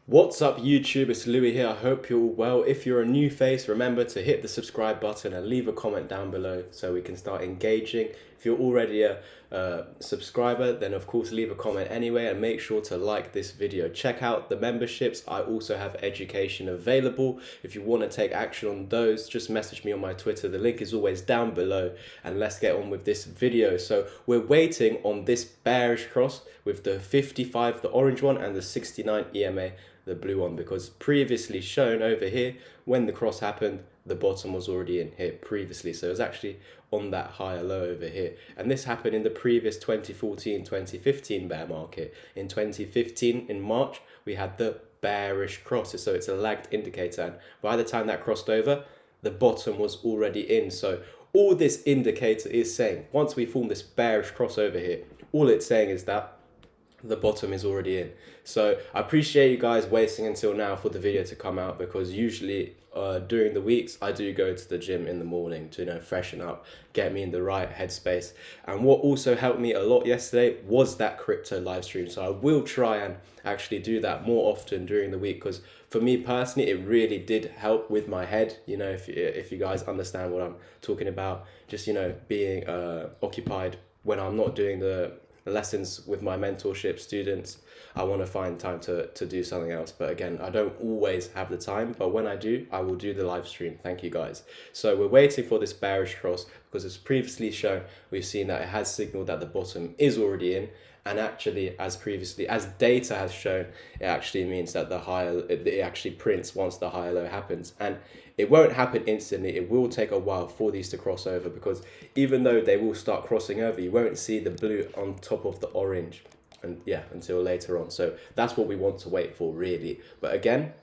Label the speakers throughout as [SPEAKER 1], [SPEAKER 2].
[SPEAKER 1] What's up YouTube, it's Louis here. I hope you're all well. If you're a new face, remember to hit the subscribe button and leave a comment down below so we can start engaging. If you're already a subscriber, then of course leave a comment anyway, and make sure to like this video. Check out the memberships. I also have education available. If you want to take action on those, just message me on my Twitter. The link is always down below, and let's get on with this video. So we're waiting on this bearish cross with the 55, the orange one, and the 69 EMA, the blue one, because previously shown over here, when the cross happened, the bottom was already in here previously. So it was actually on that higher low over here. And this happened in the previous 2014-2015 bear market. In 2015, in March, we had the bearish cross. So it's a lagged indicator. And by the time that crossed over, the bottom was already in. So all this indicator is saying, once we form this bearish cross over here, all it's saying is that the bottom is already in. So I appreciate you guys waiting until now for the video to come out, because usually during the weeks I do go to the gym in the morning to freshen up, get me in the right headspace. And what also helped me a lot yesterday was that crypto live stream. So I will try and actually do that more often during the week, because for me personally it really did help with my head. If you guys understand what I'm talking about, just being occupied when I'm not doing the lessons with my mentorship students. I want to find time to do something else, but again, I don't always have the time, but when I do, I will do the live stream. Thank you guys. So we're waiting for this bearish cross, because as previously shown, we've seen that it has signaled that the bottom is already in, and actually as data has shown, it actually means that it actually prints once the higher low happens. And it won't happen instantly. It will take a while for these to cross over, because even though they will start crossing over, you won't see the blue on top of the orange, and until later on. So that's what we want to wait for, really. But again,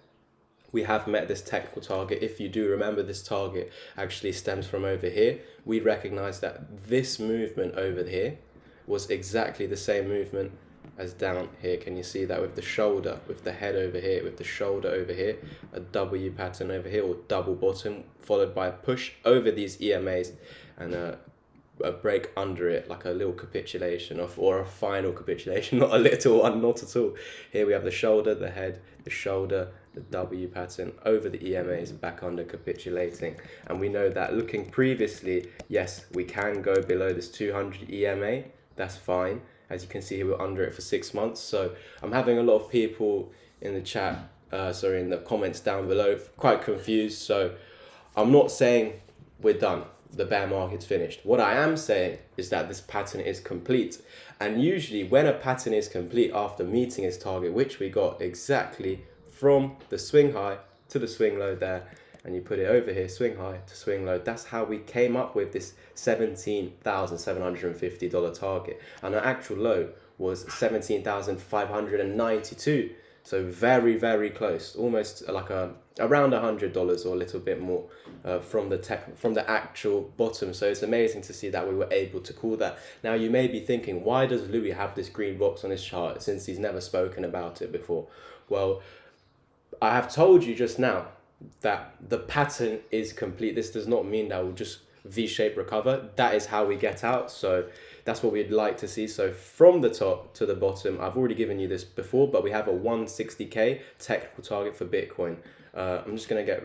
[SPEAKER 1] we have met this technical target. If you do remember, this target actually stems from over here. We recognize that this movement over here was exactly the same movement as down here. Can you see that with the shoulder, with the head over here, with the shoulder over here, a W pattern over here, or double bottom, followed by a push over these EMAs and a break under it, like a little capitulation or a final capitulation, not a little one, not at all. Here we have the shoulder, the head, the shoulder, the W pattern over the EMAs, back under, capitulating. And we know that looking previously, yes, we can go below this 200 EMA. That's fine. As you can see here, we're under it for 6 months. So I'm having a lot of people in the chat, in the comments down below, quite confused. So I'm not saying we're done, the bear market's finished. What I am saying is that this pattern is complete. And usually when a pattern is complete after meeting its target, which we got exactly from the swing high to the swing low there, and you put it over here, swing high to swing low, that's how we came up with this $17,750 target. And our actual low was 17,592. So very, very close, almost like around $100 or a little bit more from the actual bottom. So it's amazing to see that we were able to call that. Now you may be thinking, why does Louis have this green box on his chart since he's never spoken about it before? Well, I have told you just now that the pattern is complete. This does not mean that we'll just V-shape recover. That is how we get out. So that's what we'd like to see. So from the top to the bottom, I've already given you this before, but we have a 160K technical target for Bitcoin. I'm just gonna get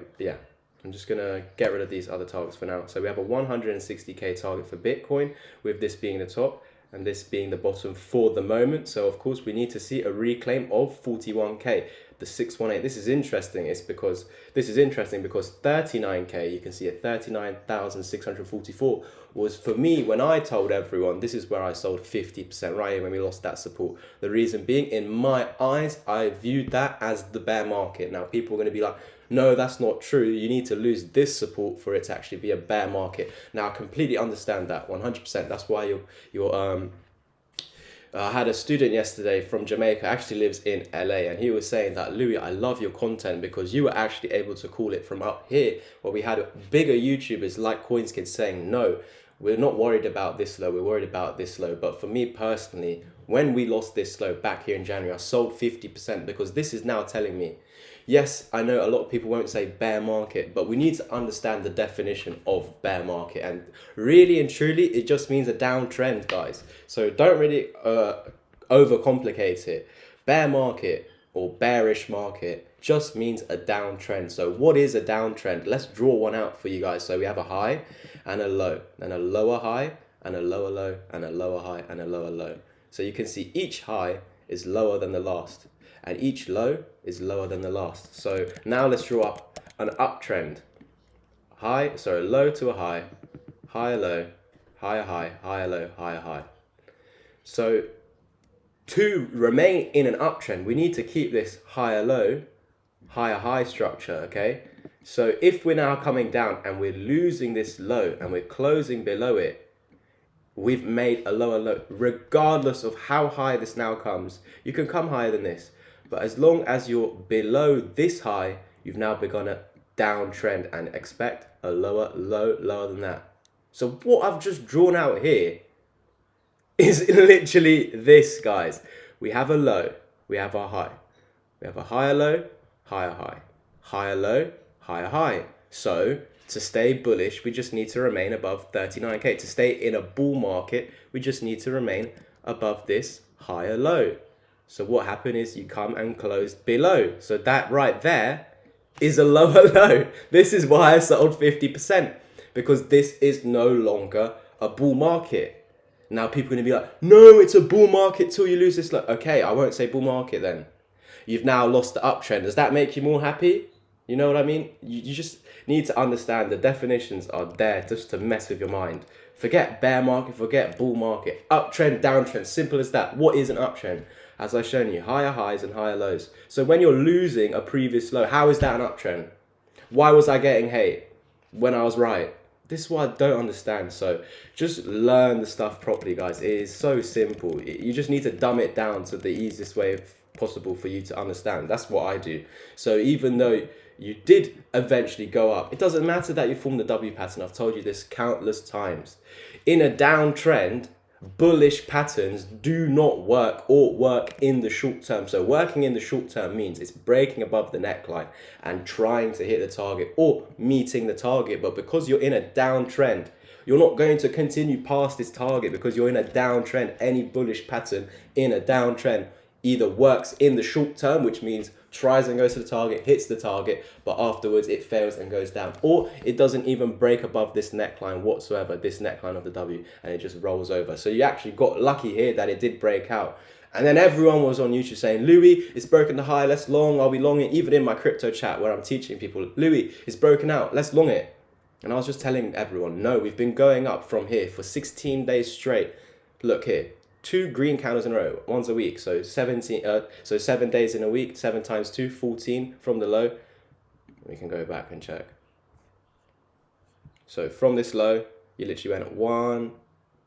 [SPEAKER 1] rid of these other targets for now. So we have a 160K target for Bitcoin, with this being the top and this being the bottom for the moment. So of course we need to see a reclaim of 41K. The 618, this is interesting because 39K, you can see at 39,644 was, for me, when I told everyone, this is where I sold 50% right here when we lost that support. The reason being, in my eyes, I viewed that as the bear market. Now people are going to be like, no, that's not true. You need to lose this support for it to actually be a bear market. Now I completely understand that 100%. That's why I had a student yesterday from Jamaica, actually lives in LA, and he was saying that, Louis, I love your content because you were actually able to call it from up here, where we had bigger YouTubers like CoinsKid saying, no, we're not worried about this low, we're worried about this low. But for me personally, when we lost this low back here in January, I sold 50%, because this is now telling me, yes, I know a lot of people won't say bear market, but we need to understand the definition of bear market. And really and truly, it just means a downtrend, guys. So don't really overcomplicate it. Bear market, or bearish market just means a downtrend. So what is a downtrend? Let's draw one out for you guys. So we have a high and a low, and a lower high and a lower low and a lower high and a lower low. So you can see each high is lower than the last and each low is lower than the last. So now let's draw up an uptrend. Low to a high, higher low, higher high, higher low, higher high. So to remain in an uptrend, we need to keep this higher low, higher high structure, okay? So if we're now coming down and we're losing this low and we're closing below it, we've made a lower low. Regardless of how high this now comes, you can come higher than this. But as long as you're below this high, you've now begun a downtrend and expect a lower low, lower than that. So what I've just drawn out here is literally this, guys. We have a low, we have our high. We have a higher low, higher high, higher low, higher high. So to stay bullish, we just need to remain above 39K. To stay in a bull market, we just need to remain above this higher low. So what happened is you come and close below. So that right there is a lower low. This is why I sold 50%, because this is no longer a bull market. Now people are going to be like, no, it's a bull market till you lose this low. Okay, I won't say bull market then. You've now lost the uptrend. Does that make you more happy? You know what I mean? You just need to understand the definitions are there just to mess with your mind. Forget bear market, forget bull market. Uptrend, downtrend, simple as that. What is an uptrend? As I've shown you, higher highs and higher lows. So when you're losing a previous low, how is that an uptrend? Why was I getting hate when I was right? This is what I don't understand. So just learn the stuff properly, guys. It is so simple. You just need to dumb it down to the easiest way possible for you to understand. That's what I do. So even though you did eventually go up, it doesn't matter that you formed the W pattern. I've told you this countless times. In a downtrend, bullish patterns do not work or work in the short term. So working in the short term means it's breaking above the neckline and trying to hit the target or meeting the target. But because you're in a downtrend, you're not going to continue past this target because you're in a downtrend. Any bullish pattern in a downtrend either works in the short term, which means tries and goes to the target, hits the target, but afterwards it fails and goes down, or it doesn't even break above this neckline whatsoever, this neckline of the W, and it just rolls over. So you actually got lucky here that it did break out. And then everyone was on YouTube saying, Louis, it's broken the high, let's long, are we long it? Even in my crypto chat where I'm teaching people, Louis, it's broken out, let's long it. And I was just telling everyone, no, we've been going up from here for 16 days straight. Look here. 2 green candles in a row, once a week, so 7 days in a week, 7 times 2, 14 from the low. We can go back and check. So from this low, you literally went 1,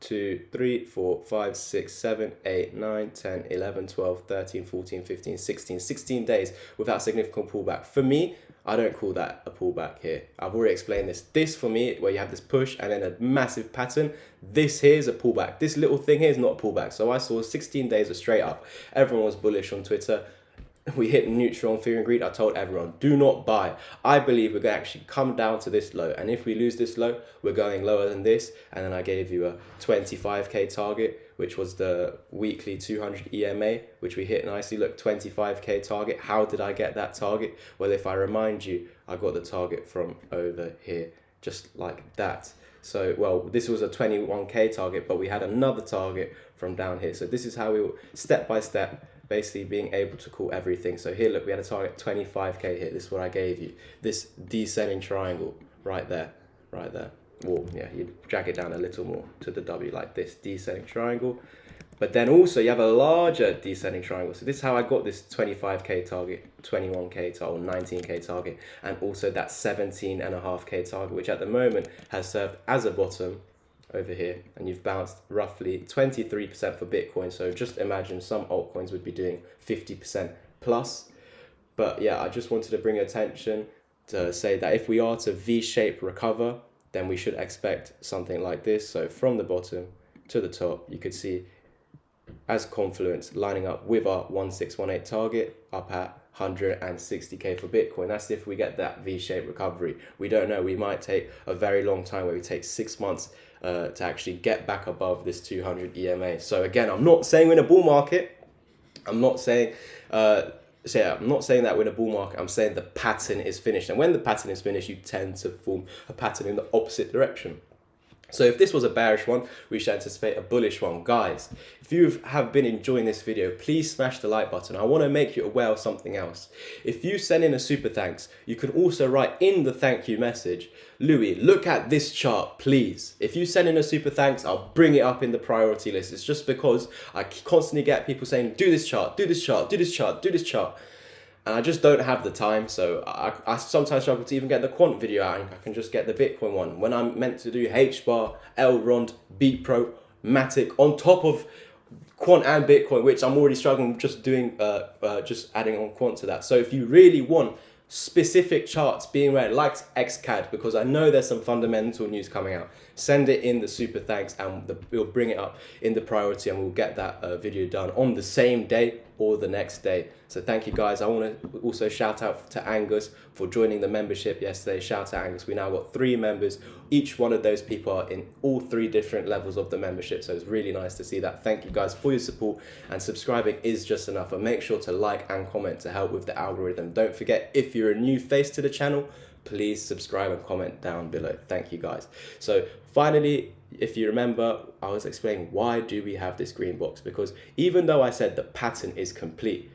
[SPEAKER 1] 2, 3, 4, 5, 6, 7, 8, 9, 10, 11, 12, 13, 14, 15, 16 days without significant pullback. For me, I don't call that a pullback here. I've already explained this. This for me, where you have this push and then a massive pattern, this here is a pullback. This little thing here is not a pullback. So I saw 16 days of straight up. Everyone was bullish on Twitter. We hit neutral on fear and greed. I told everyone, do not buy. I believe we're going to actually come down to this low. And if we lose this low, we're going lower than this. And then I gave you a 25K target, which was the weekly 200 EMA, which we hit nicely. Look, 25K target. How did I get that target? Well, if I remind you, I got the target from over here, just like that. So, well, this was a 21K target, but we had another target from down here. So this is how we were, step by step, basically being able to call everything. So here, look, we had a target 25K here. This is what I gave you. This descending triangle right there, right there. Well, yeah, you drag it down a little more to the W like this, descending triangle. But then also you have a larger descending triangle. So this is how I got this 25K target, 21K target, or 19K target, and also that 17.5K target, which at the moment has served as a bottom over here. And you've bounced roughly 23% for Bitcoin. So just imagine some altcoins would be doing 50% plus. But yeah, I just wanted to bring attention to say that if we are to V-shape recover, then we should expect something like this. So from the bottom to the top, you could see as confluence lining up with our 1618 target up at 160K for Bitcoin. That's if we get that V-shaped recovery. We don't know. We might take a very long time, where we take 6 months to actually get back above this 200 EMA. So again, I'm not saying we're in a bull market. I'm not saying So yeah, I'm not saying that we're in a bull market, I'm saying the pattern is finished. And when the pattern is finished, you tend to form a pattern in the opposite direction. So if this was a bearish one, we should anticipate a bullish one. Guys, if you have been enjoying this video, please smash the like button. I want to make you aware of something else. If you send in a super thanks, you can also write in the thank you message, Louis, look at this chart, please. If you send in a super thanks, I'll bring it up in the priority list. It's just because I constantly get people saying, do this chart, do this chart, do this chart, do this chart. And I just don't have the time, so I sometimes struggle to even get the quant video out, and I can just get the Bitcoin one. When I'm meant to do H-bar, Elrond, Beat Pro, Matic, on top of quant and Bitcoin, which I'm already struggling just doing, just adding on quant to that. So if you really want specific charts being read, like XCAD, because I know there's some fundamental news coming out, send it in the super thanks, and we'll bring it up in the priority, and we'll get that video done on the same day or the next day. So thank you guys. I want to also shout out to Angus for joining the membership yesterday. Shout out Angus. We now got 3 members. Each one of those people are in all 3 different levels of the membership, so it's really nice to see that. Thank you guys for your support, and subscribing is just enough, but make sure to like and comment to help with the algorithm. Don't forget, if you're a new face to the channel, please subscribe and comment down below. Thank you guys. So finally, if you remember, I was explaining why do we have this green box, because even though I said the pattern is complete,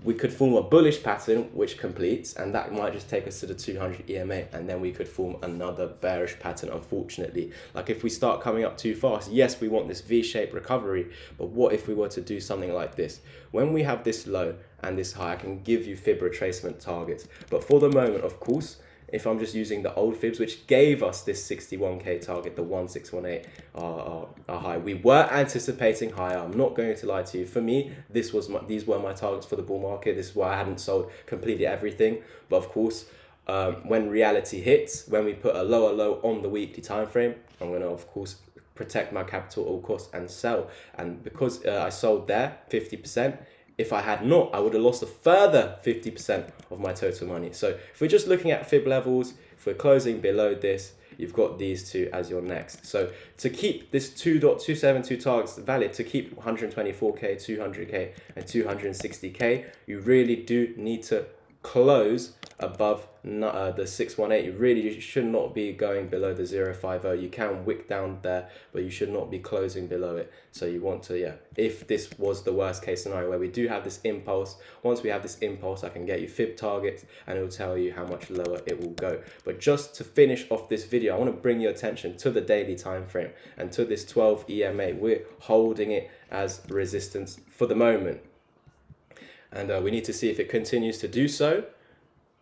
[SPEAKER 1] we could form a bullish pattern which completes, and that might just take us to the 200 EMA, and then we could form another bearish pattern, unfortunately. Like if we start coming up too fast, yes, we want this V-shaped recovery, but what if we were to do something like this? When we have this low and this high, I can give you fib retracement targets, but for the moment, of course, if I'm just using the old fibs, which gave us this 61k target, the 1618 are high. We were anticipating higher. I'm not going to lie to you. For me, these were my targets for the bull market. This is why I hadn't sold completely everything. But of course, when reality hits, when we put a lower low on the weekly time frame, I'm going to, of course, protect my capital at all costs and sell. And because I sold there 50%, if I had not, I would have lost a further 50% of my total money. So if we're just looking at fib levels, if we're closing below this, you've got these 2 as your next. So to keep this 2.272 targets valid, to keep 124k, 200k, and 260k, you really do need to close above the 618. You really should not be going below the 050. You can wick down there, but you should not be closing below it. So you want to, yeah, if this was the worst case scenario where we do have this impulse, once we have this impulse, I can get you fib targets, and it will tell you how much lower it will go. But just to finish off this video, I want to bring your attention to the daily time frame and to this 12 EMA. We're holding it as resistance for the moment, and we need to see if it continues to do so.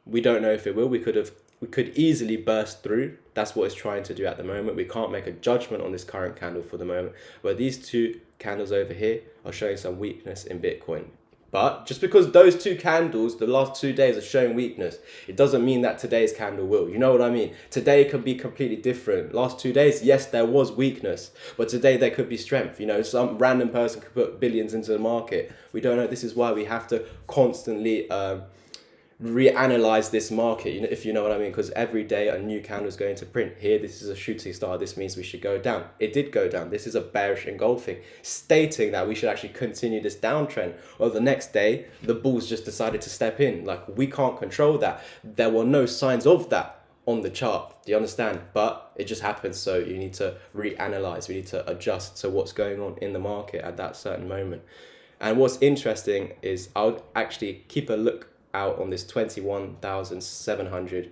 [SPEAKER 1] We don't know if it will. We could easily burst through. That's what it's trying to do at the moment. We can't make a judgment on this current candle for the moment. But these 2 candles over here are showing some weakness in Bitcoin. But just because those 2 candles, the last 2 days, are showing weakness, it doesn't mean that today's candle will. You know what I mean? Today could be completely different. Last 2 days, yes, there was weakness, but today there could be strength. You know, some random person could put billions into the market. We don't know. This is why we have to constantly reanalyze this market, you know, if you know what I mean, because every day a new candle is going to print. Here, this is a shooting star. This means we should go down. It did go down. This is a bearish engulfing, stating that we should actually continue this downtrend. Or the next day, the bulls just decided to step in. Like, we can't control that. There were no signs of that on the chart. Do you understand? But it just happens. So you need to reanalyze. We need to adjust to what's going on in the market at that certain moment. And what's interesting is I would actually keep a look out on this 21,700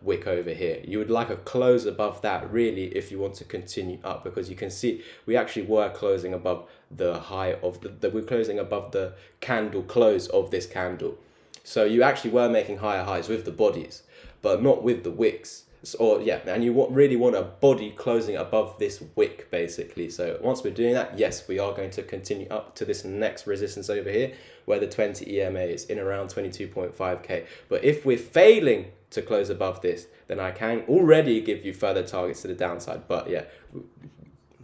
[SPEAKER 1] wick over here. You would like a close above that, really, if you want to continue up, because you can see we actually were closing above the high of we're closing above the candle close of this candle. So you actually were making higher highs with the bodies, but not with the wicks. Or yeah, and you really want a body closing above this wick, basically. So once we're doing that, yes, we are going to continue up to this next resistance over here, where the 20 EMA is in around 22.5k. But if we're failing to close above this, then I can already give you further targets to the downside. But yeah,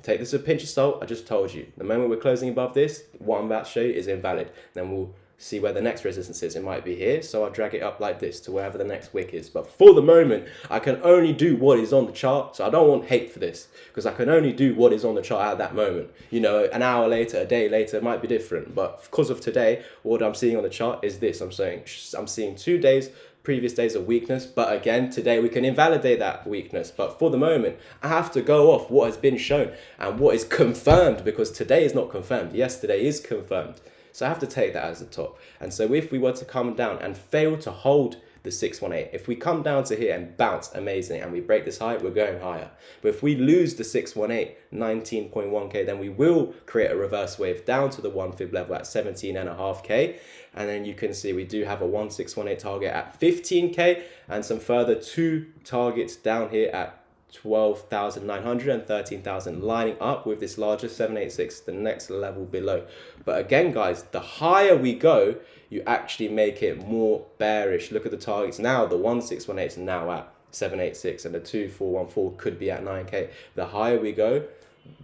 [SPEAKER 1] take this with a pinch of salt. I just told you, the moment we're closing above this, what I'm about to show you is invalid. Then we'll see where the next resistance is. It might be here, so I'll drag it up like this to wherever the next wick is. But for the moment, I can only do what is on the chart, so I don't want hate for this, because I can only do what is on the chart at that moment. You know, an hour later, a day later, it might be different. But because of today, what I'm seeing on the chart is this. I'm seeing 2 days, previous days of weakness, but again, today we can invalidate that weakness. But for the moment, I have to go off what has been shown and what is confirmed, because today is not confirmed. Yesterday is confirmed. So I have to take that as the top. And so if we were to come down and fail to hold the 618, if we come down to here and bounce, amazing, and we break this high, we're going higher. But if we lose the 618, 19.1k, then we will create a reverse wave down to the 1 fib level at 17.5k. And then you can see we do have a 1618 target at 15k and some further 2 targets down here at 12,900 and 13,000, lining up with this larger 786, the next level below. But again, guys, the higher we go, you actually make it more bearish. Look at the targets now. The 1618 is now at 786 and the 2414 could be at 9k. The higher we go,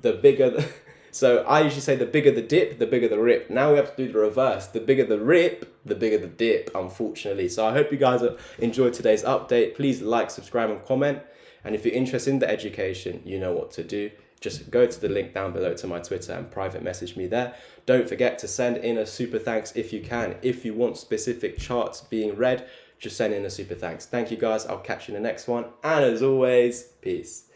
[SPEAKER 1] the bigger the so I usually say the bigger the dip, the bigger the rip. Now we have to do the reverse. The bigger the rip, the bigger the dip, unfortunately. So I hope you guys enjoyed today's update. Please like, subscribe and comment. And if you're interested in the education, you know what to do. Just go to the link down below to my Twitter and private message me there. Don't forget to send in a super thanks if you can. If you want specific charts being read, just send in a super thanks. Thank you guys. I'll catch you in the next one. And as always, peace.